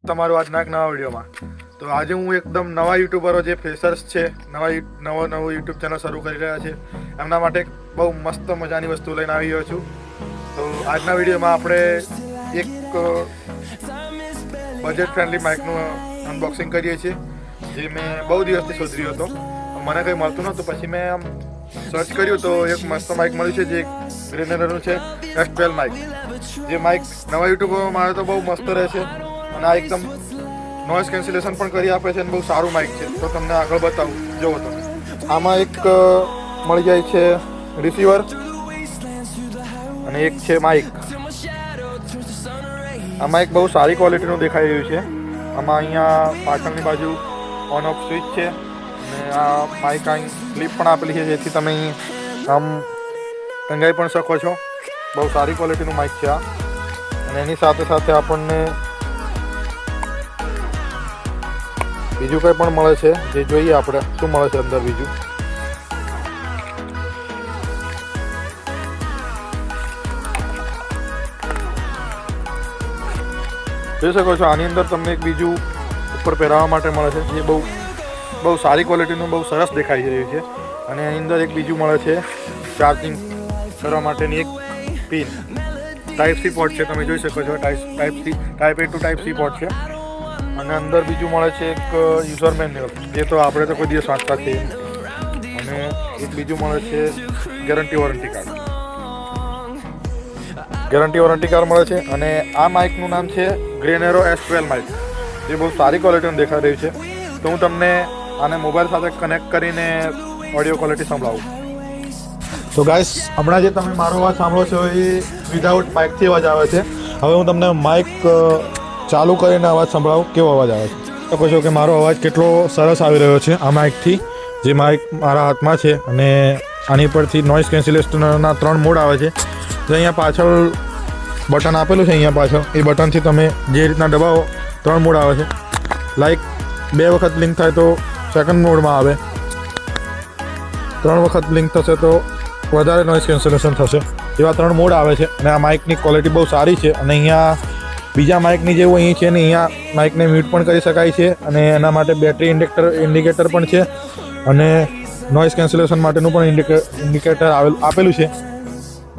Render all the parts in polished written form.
તમારું આજના એક નવા વિડીયોમાં. તો આજે હું એકદમ નવા યુટ્યુબરો જે ફ્રેશર્સ છે, નવું યુટ્યુબ ચેનલ શરૂ કરી રહ્યા છે, એમના માટે બહુ મસ્ત મજાની વસ્તુ લઈને આવી ગયો છું. તો આજના વિડીયોમાં આપણે એક બજેટ ફ્રેન્ડલી માઇકનું અનબોક્સિંગ કરીએ છીએ, જે મેં બહુ દિવસથી શોધી રહ્યો હતો. મને કંઈ મળતું નહોતું, પછી મેં આમ સર્ચ કર્યું તો એક મસ્ત માઇક મળ્યું છે, જે ગ્રેનેરનું છે S12 માઇક. જે માઇક નવા યુટ્યુબરમાં મારે તો બહુ મસ્ત રહે છે, અને આ એકદમ નોઇઝ કેન્સલેશન પણ કરી આપે છે અને બહુ સારું માઇક છે. તો તમને આગળ બતાવું, જુઓ તમે. આમાં એક મળી જાય છે રિસીવર અને એક છે માઇક. આ માઇક બહુ સારી ક્વોલિટીનું દેખાઈ રહ્યું છે. આમાં અહીંયા પાછળની બાજુ ઓન ઓફ સ્વિચ છે, અને આ માઇક અહીં ક્લિપ પણ આપેલી છે, જેથી તમે અહીં આમ ટંગાઈ પણ શકો છો. બહુ સારી ક્વોલિટીનું માઇક છે આ. અને એની સાથે સાથે આપણને બીજું કંઈ પણ મળે છે, જે જોઈએ આપણે શું મળે છે અંદર બીજું. જોઈ શકો છો, આની અંદર તમને એક બીજું ઉપર પહેરાવવા માટે મળે છે, જે બહુ સારી ક્વોલિટીનું બહુ સરસ દેખાઈ રહ્યું છે. અને એની અંદર એક બીજું મળે છે ચાર્જિંગ કરવા માટેની એક પિન. ટાઈપ સી પોર્ટ છે, તમે જોઈ શકો છો. Type A to type C port છે. અને અંદર બીજું મળે છે એક યુઝર મેન્યુઅલ, જે તો આપણે તો કોઈ દિવસ વાંચતા છીએ. અને એક બીજું મળે છે ગેરંટી વોરંટી કાર્ડ. મળે છે. અને આ માઇકનું નામ છે ગ્રેનેરો S12 માઇક, જે બહુ સારી ક્વોલિટીનું દેખાઈ રહ્યું છે. તો હું તમને આને મોબાઈલ સાથે કનેક્ટ કરીને ઓડિયો ક્વોલિટી સંભળાવું. તો ગાઈસ, હમણાં જે તમે મારો અવાજ સાંભળો છો એ વિધાઉટ માઇકથી અવાજ આવે છે. હવે હું તમને માઇક ચાલુ કરીને અવાજ સંભળાવું, કેવો અવાજ આવે છે. શકો છો કે મારો અવાજ કેટલો સરસ આવી રહ્યો છે આ માઇકથી. જે માઇક મારા હાથમાં છે, અને આની પરથી નોઇઝ કેન્સલેશનના 3 મોડ આવે છે. જે અહીંયા પાછળ બટન આપેલું છે, અહીંયા પાછળ એ બટનથી તમે જે રીતના દબાવો 3 મોડ આવે છે. લાઈક 2 વખત લિંક થાય તો સેકન્ડ મોડમાં આવે, 3 વખત લિંક થશે તો વધારે નોઇઝ કેન્સલેશન થશે. એવા 3 મોડ આવે છે. અને આ માઇકની ક્વોલિટી બહુ સારી છે. અને અહીંયા બીજા માઇકની જેવું અહીં છે ને, અહીંયા માઇકને મ્યુટ પણ કરી શકાય છે, અને એના માટે બેટરી ઇન્ડિકેટર પણ છે, અને નોઇઝ કેન્સલેશન માટેનું પણ ઇન્ડિકેટર આપેલું છે.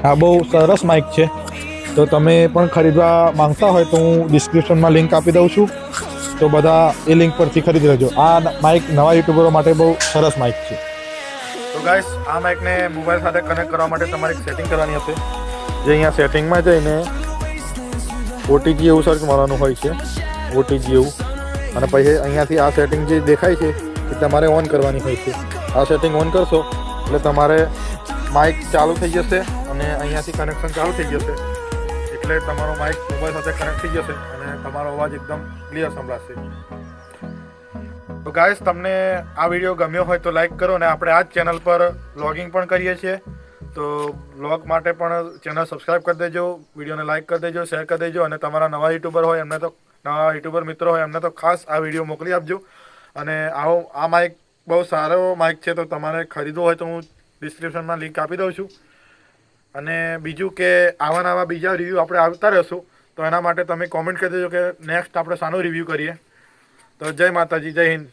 આ બહુ સરસ માઇક છે. તો તમે પણ ખરીદવા માંગતા હોય તો હું ડિસ્ક્રિપ્શનમાં લિંક આપી દઉં છું, તો બધા એ લિંક પરથી ખરીદી લેજો. આ માઇક નવા યુટ્યુબરો માટે બહુ સરસ માઇક છે. તો ગાઈસ, આ માઇકને મોબાઈલ સાથે કનેક્ટ કરવા માટે તમારે એક સેટિંગ કરવાની હશે. જે અહીંયા સેટિંગમાં જઈને OTG એવું સર્ચ મારવાનું હોય છે, OTG એવું. અને પછી અહીંયાથી આ સેટિંગ જે દેખાય છે એ તમારે ઓન કરવાની હોય છે. આ સેટિંગ ઓન કરશો એટલે તમારે માઇક ચાલુ થઈ જશે, અને અહીંયાથી કનેક્શન ચાલુ થઈ જશે. એટલે તમારો માઇક મોબાઈલ સાથે કનેક્ટ થઈ જશે, અને તમારો અવાજ એકદમ ક્લિયર સંભળાશે. તો ગાઈસ, તમને આ વિડીયો ગમ્યો હોય તો લાઈક કરો. અને આપણે આ જ ચેનલ પર વ્લોગિંગ પણ કરીએ છીએ, તો વ્લોગ માટે પણ ચેનલ સબસ્ક્રાઈબ કરી દેજો, વિડીયોને લાઈક કરી દેજો, શેર કરી દેજો. અને તમારા નવા યુટ્યુબર હોય એમને તો નવા યુટ્યુબર મિત્રો હોય એમને તો ખાસ આ વિડીયો મોકલી આપજો. અને આ માઇક બહુ સારો માઇક છે, તો તમારે ખરીદવો હોય તો હું ડિસ્ક્રિપ્શનમાં લિંક આપી દઉં છું. અને બીજું કે આવા બીજા રિવ્યૂ આપણે આવતા રહેશું, તો એના માટે તમે કોમેન્ટ કરી દેજો કે નેક્સ્ટ આપણે શાનો રિવ્યૂ કરીએ. તો જય માતાજી, જય હિન્દ.